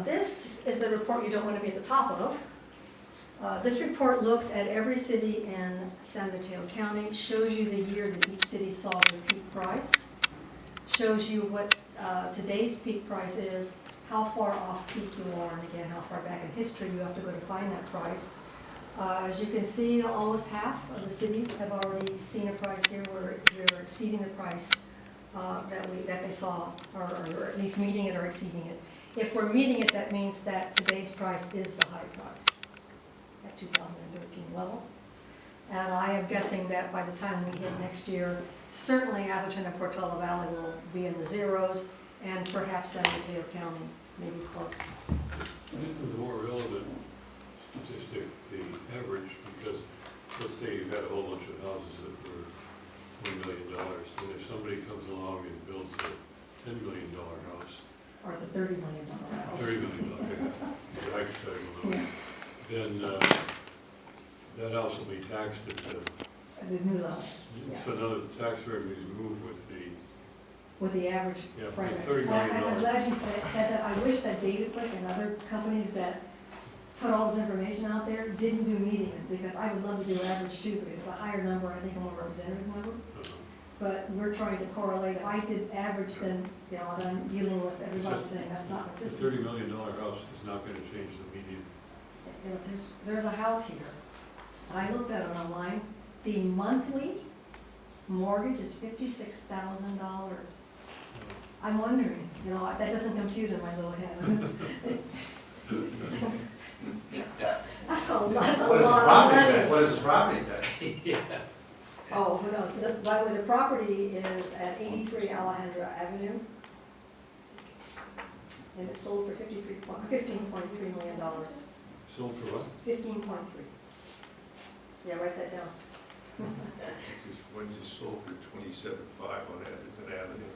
This is the report you don't want to be at the top of. This report looks at every city in San Mateo County, shows you the year that each city saw their peak price, shows you what today's peak price is, how far off peak you are, and again, how far back in history you have to go to find that price. As you can see, almost half of the cities have already seen a price here where they're exceeding the price that they saw, or at least meeting it or exceeding it. If we're meeting it, that means that today's price is the high price at 2013 level. And I am guessing that by the time we hit next year, certainly Atherton and Portola Valley will be in the zeros, and perhaps San Mateo County may be close. I think the more relevant statistic, the average, because let's say you had a whole bunch of houses that were $1 million, and if somebody comes along and builds a $10 million house, Or the $30 million house. $30 million, then that house will be taxed at The new level. so now the tax revenues move With the average Yeah, price. with $30 million. I'm glad you said that. I wish that DataClick and other companies that put all this information out there didn't do median, because I would love to do average too, because it's a higher number, I think a more representative number. But we're trying to correlate. If I did average, then, you know, and I'm dealing with everybody saying that's not what the this is. $30 million house is not going to change the median. You know, there's a house here. I looked at it online. The monthly mortgage is $56,000. I'm wondering, you know, that doesn't compute in my little head. That's a lot of money. What is the property tax? Oh, who knows? By the way, the property is at 83 Alejandra Avenue. And it sold for $15.3 million. Sold for what? 15.3. Yeah, write that down. Because one just sold for $27.5 on Atherton Avenue.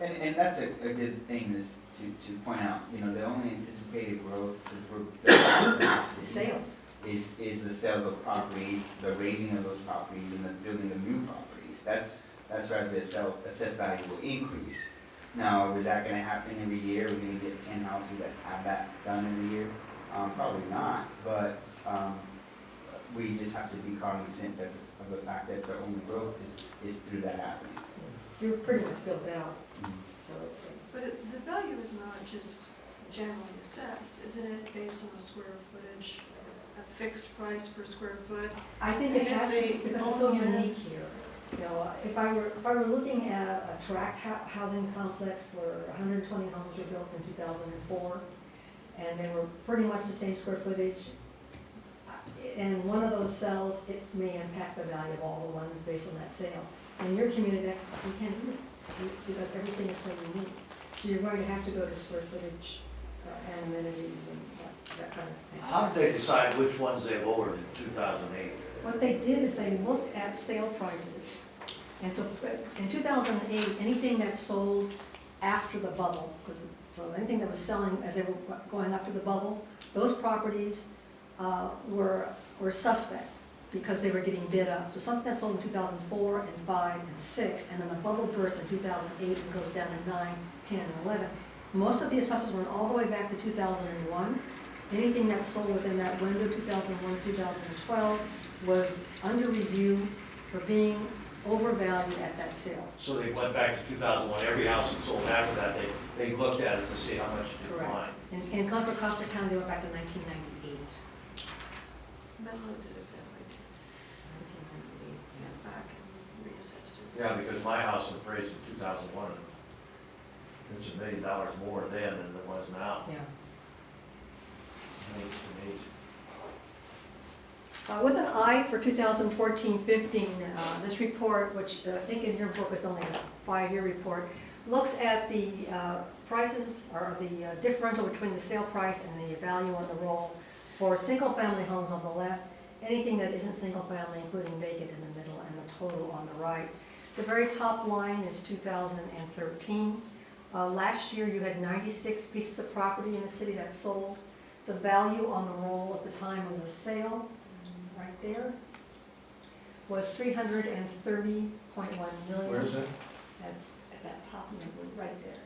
And that's a good thing is to point out, you know, the only anticipated growth for Sales. is the sales of properties, the raising of those properties, and the building of new properties. That's where the assessed value will increase. Now, is that going to happen every year? We're going to get 10 houses that have that done every year? Probably not, but we just have to be cognizant of the fact that the only growth is through that avenue. You're pretty much built out, so it's. But the value is not just generally assessed, isn't it based on a square footage, a fixed price per square foot? I think it has to be, because it's so unique here. You know, if I were looking at a tract housing complex where 120 homes were built in 2004, and they were pretty much the same square footage, and one of those sells, it may impact the value of all the ones based on that sale. In your community, you can't do it, because everything is so unique. So you're going to have to go to square footage and amenities and that kind of thing. How did they decide which ones they lowered in 2008? What they did is they looked at sale prices. And so in 2008, anything that sold after the bubble, so anything that was selling as they were going up to the bubble, those properties were suspect because they were getting bid up. So something that sold in 2004 and 5 and 6, and then the bubble burst in 2008 and goes down to 9, 10, and 11. Most of the assessors went all the way back to 2001. Anything that sold within that window, 2001, 2012, was under review for being overvalued at that sale. So they went back to 2001, every house that sold after that, they looked at it to see how much it declined. Correct. In Contra Costa County, they went back to 1998. Menlo did it that way too, 1998, yeah. back and reassessed it. Yeah, because my house was appraised in 2001, and it's $1 million more then than it was now. Yeah. Amazing. With an eye for 2014-15, this report, which I think in your book is only a 5-year report, looks at the prices or the differential between the sale price and the value on the roll for single-family homes on the left, anything that isn't single-family, including vacant in the middle, and the total on the right. The very top line is 2013. Last year, you had 96 pieces of property in the city that sold. The value on the roll at the time of the sale, right there, was $330.1 million. Where is it? That's at that top number right there.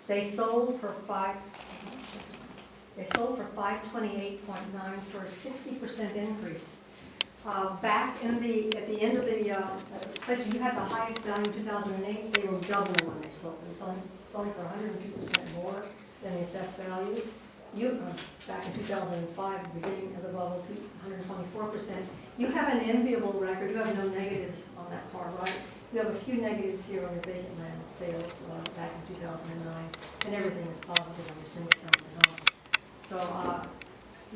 They sold for $528.9 for a 60% increase. Back at the end of the, place you had the highest value in 2008, they were doubling when they sold. They were selling for 102% more than the assessed value. Back in 2005, beginning of the bubble, 124%. You have an enviable record. You have no negatives on that far right. You have a few negatives here on your vacant land sales back in 2009, and everything is positive on your single-family homes. So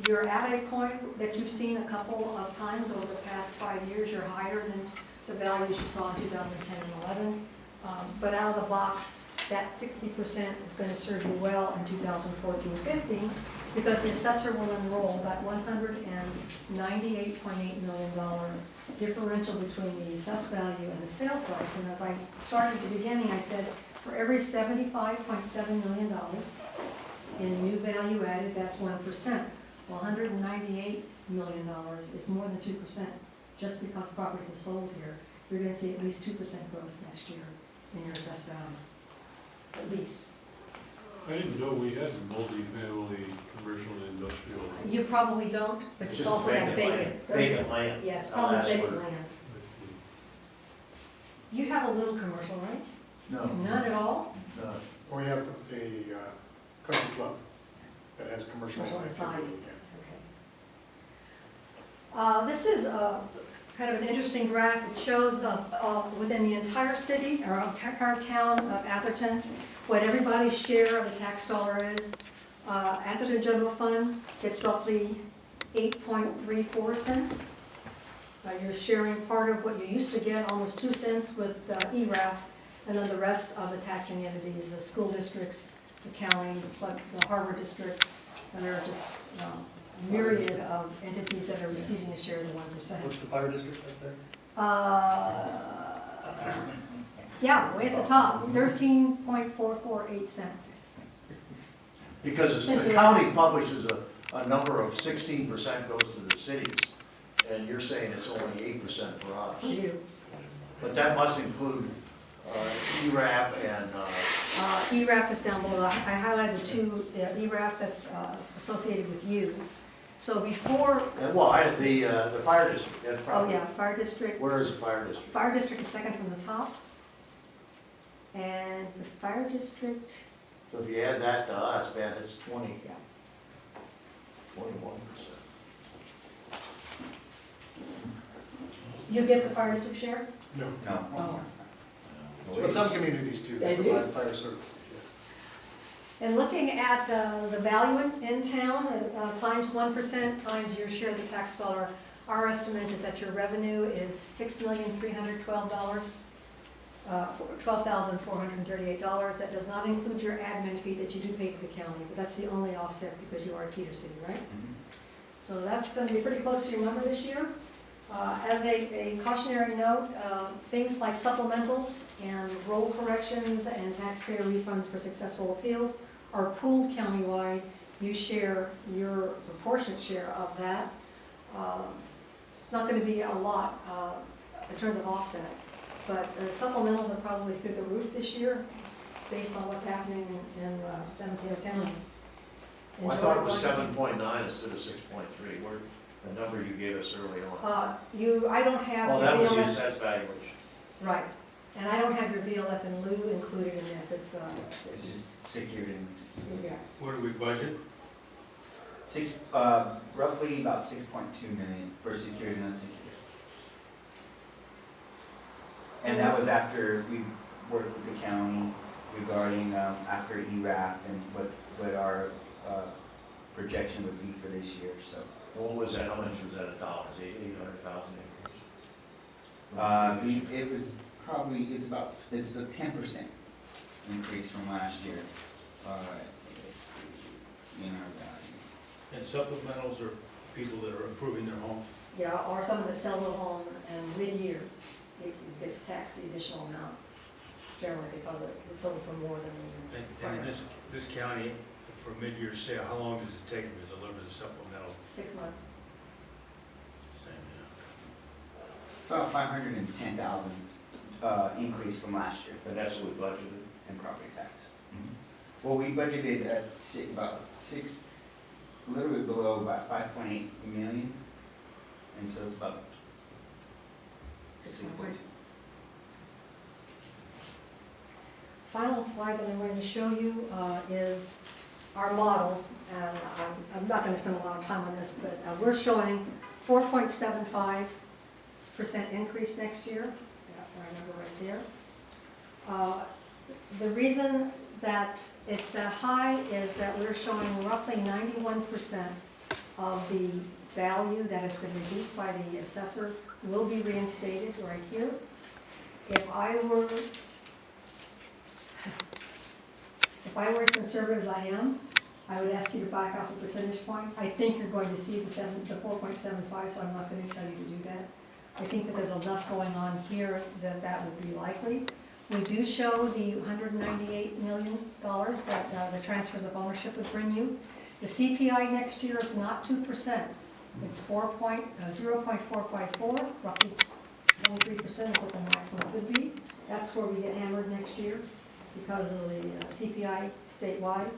you're at a point that you've seen a couple of times over the past 5 years. You're higher than the values you saw in 2010 and 11. But out of the box, that 60% is going to serve you well in 2014-15 because the assessor will enroll that $198.8 million differential between the assessed value and the sale price. And as I started at the beginning, I said for every $75.7 million in new value added, that's 1%. Well, $198 million is more than 2%. Just because properties have sold here, you're going to see at least 2% growth next year in your assessed value. At least. I didn't know we had multifamily, commercial and industrial. You probably don't, but it's just also that vacant. land. Vacant land. Yeah, it's Oh, probably that's vacant where- land. I see. You have a little commercial, right? No, None at all? no. We have a country club that has commercial Commercial inside. activity. Okay. This is kind of an interesting graph. It shows within the entire city, or entire town of Atherton, what everybody's share of the tax dollar is. Atherton General Fund gets roughly 8.34 cents. You're sharing part of what you used to get, almost 2 cents with ERAF, and then the rest of the taxing entities, the school districts, the county, the harbor district, and there are just myriad of entities that are receiving a share of the 1%. What's the fire district right there? Yeah, way at the top, 13.448 cents. Because the county publishes a number of 16% goes to the cities, and you're saying it's only 8% for us. For you. But that must include ERAF and, ERAF is down below. I highlighted the two, ERAF that's associated with you. So before, the fire district, that's oh probably. yeah, fire district. Where is the fire district? Fire district is second from the top. And the fire district, So if you add that to us, man, it's 21%. yeah. You get the fire district share? No, No. Oh. but some communities do, They they do? provide fire services. And looking at the value in town, times 1% times your share of the tax dollar, our estimate is that your revenue is $6,312, $12,438. That does not include your admin fee that you do pay to the county, but that's the only offset because you are a Teeter City, right? So that's going to be pretty close to your number this year. As a cautionary note, things like supplementals and roll corrections and taxpayer refunds for successful appeals are pooled countywide. You share your proportionate share of that. It's not going to be a lot in terms of offset, but the supplementals are probably through the roof this year based on what's happening in San Mateo County. Well, I thought it was 7.9 instead of 6.3, where the number you gave us early on. I don't have. Oh, your that was the VLF assessed valuation. Right, and I don't have your VLF and lieu included in this, it's It's just secured and yeah. What do we budget? roughly about 6.2 million for secured and unsecured. And that was after we worked with the county regarding after ERAF and what our projection would be for this year, so. What was that, how much was that, $800,000 increase? It was probably, it's about 10% increase from last year. Let's see, in our value. And supplementals are people that are improving their homes. Yeah, or someone that sells a home and mid-year, it gets taxed the additional amount, generally because it's sold for more than the And in this county, for mid-year sale, how long does it take them to deliver the supplemental? 6 months. Same, About 510,000 increase from last year And that's what we budgeted. in property tax. Well, we budgeted at about six, a little bit below, about 5.8 million, and so it's about 6.8. Final slide that I'm going to show you is our model, and I'm not going to spend a lot of time on this, but we're showing 4.75% increase next year. Yeah, our number right there. The reason that it's that high is that we're showing roughly 91% of the value that has been reduced by the assessor will be reinstated right here. If I were as conservative as I am, I would ask you to back off a percentage point. I think you're going to see the 4.75, so I'm not going to tell you to do that. I think that there's enough going on here that that would be likely. We do show the $198 million that the transfers of ownership would bring you. The CPI next year is not 2%. It's 0.454, roughly 23% of what the maximum could be. That's where we get hammered next year because of the CPI statewide.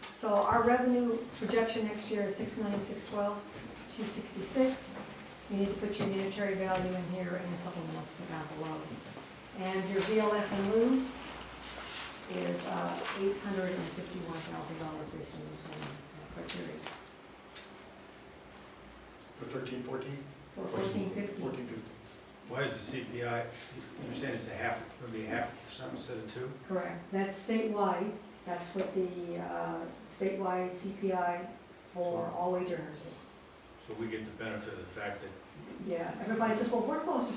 So our revenue projection next year is $6,612,266. You need to put your unitary value in here and your supplementals put down below. And your VLF and lieu is $851,000 based on the same criteria. For 13, 14? For 1450. 14, Why is the CPI, you're saying it's gonna be 0.5% instead of 2? Correct. That's statewide. That's what the statewide CPI for all wage earners is. So we get the benefit of the fact that Yeah, everybody says, well, we're closer